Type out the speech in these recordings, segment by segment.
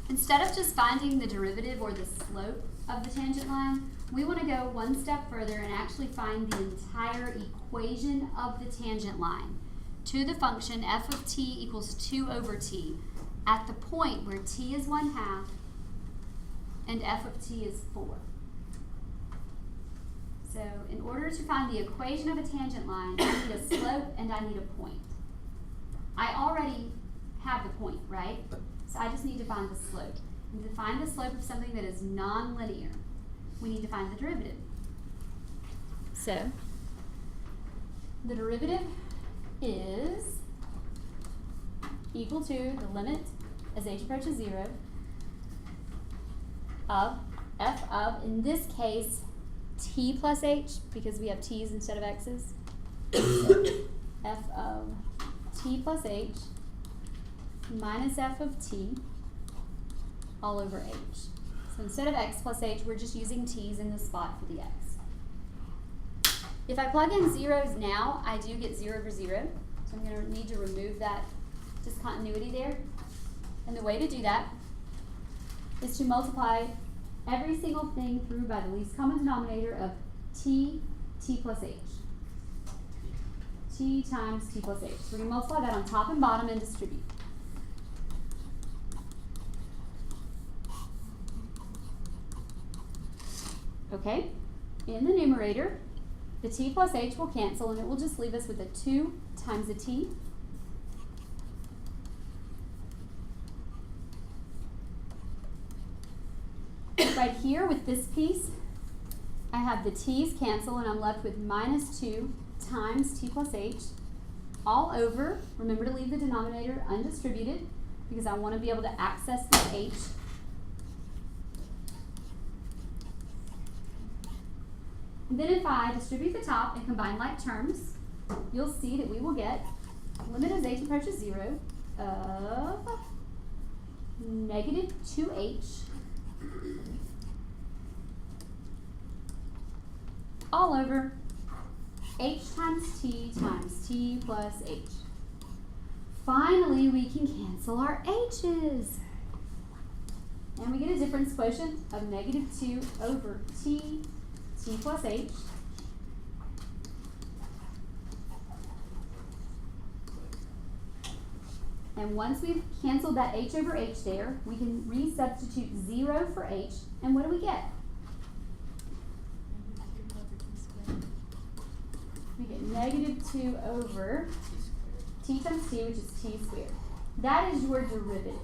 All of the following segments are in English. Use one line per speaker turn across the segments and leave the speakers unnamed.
Instead of just finding the derivative or the slope of the tangent line, we want to go one step further and actually find the entire equation of the tangent line to the function f of t equals 2 over t at the point where t is 1/2 and f of t is 4. So in order to find the equation of a tangent line, I need a slope and I need a point. I already have the point, right? So I just need to find the slope. And to find the slope of something that is nonlinear, we need to find the derivative. So the derivative is equal to the limit as h approaches 0 of f of, in this case, t plus h, because we have t's instead of x's. F of t plus h minus f of t all over h. So instead of x plus h, we're just using t's in the spot for the x. If I plug in zeros now, I do get 0 over 0. So I'm going to need to remove that discontinuity there. And the way to do that is to multiply every single thing through by the least common denominator of t plus h. T times t plus h. So we're going to multiply that on top and bottom and distribute. Okay, in the numerator, the t plus h will cancel and it will just leave us with a 2 times a t. Right here with this piece, I have the t's cancel and I'm left with minus 2 times t plus h all over. Remember to leave the denominator undistributed because I want to be able to access this h. And then if I distribute the top and combine like terms, you'll see that we will get limit as h approaches 0 of negative 2h all over h times t plus h. Finally, we can cancel our h's. And we get a difference quotient of negative 2 over t plus h. And once we've canceled that h over h there, we can resubstitute 0 for h. And what do we get? We get negative 2 over t times t, which is t squared. That is your derivative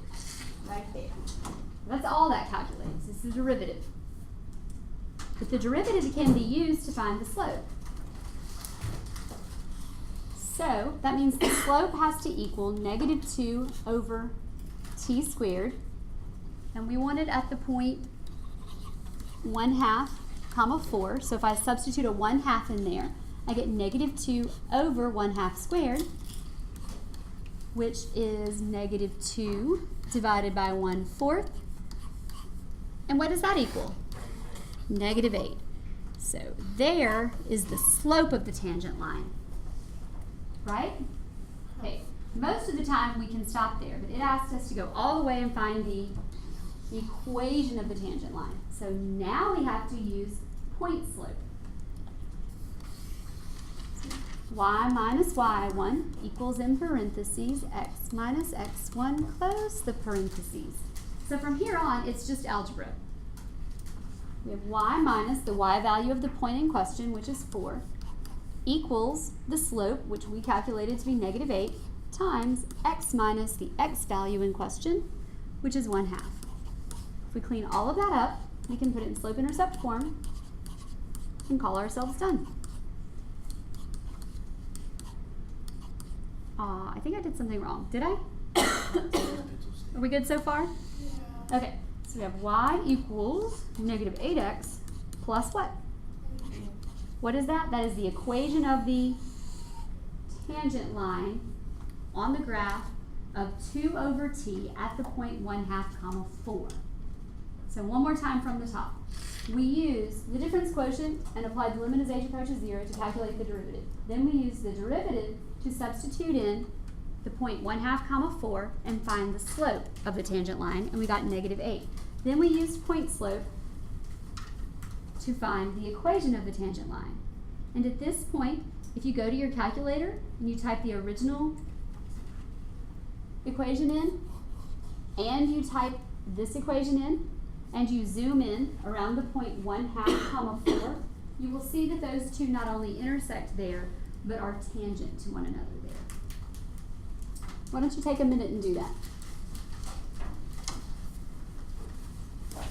right there. That's all that calculates. This is the derivative. But the derivative can be used to find the slope. So that means the slope has to equal negative 2 over t squared. And we want it at the point 1/2, comma 4. So if I substitute a 1/2 in there, I get negative 2 over 1/2 squared, which is negative 2 divided by 1/4. And what does that equal? Negative 8. So there is the slope of the tangent line. Right? Okay. Most of the time we can stop there, but it asks us to go all the way and find the equation of the tangent line. So now we have to use point slope. Y minus y1 equals, in parentheses, x minus x1, close the parentheses. So from here on, it's just algebra. We have y minus the y value of the point in question, which is 4, equals the slope, which we calculated to be negative 8, times x minus the x value in question, which is 1/2. If we clean all of that up, we can put it in slope-intercept form and call ourselves done. I think I did something wrong. Did I? Are we good so far? Yeah. Okay, so we have y equals negative 8x plus what? What is that? That is the equation of the tangent line on the graph of 2 over t at the point 1/2, comma 4. So one more time from the top. We use the difference quotient and apply the limit as h approaches 0 to calculate the derivative. Then we use the derivative to substitute in the point 1/2 comma 4 and find the slope of the tangent line, and we got -8. Then we used point slope to find the equation of the tangent line. And at this point, if you go to your calculator and you type the original equation in, and you type this equation in, and you zoom in around the point 1/2 comma 4, you will see that those two not only intersect there, but are tangent to one another there. Why don't you take a minute and do that?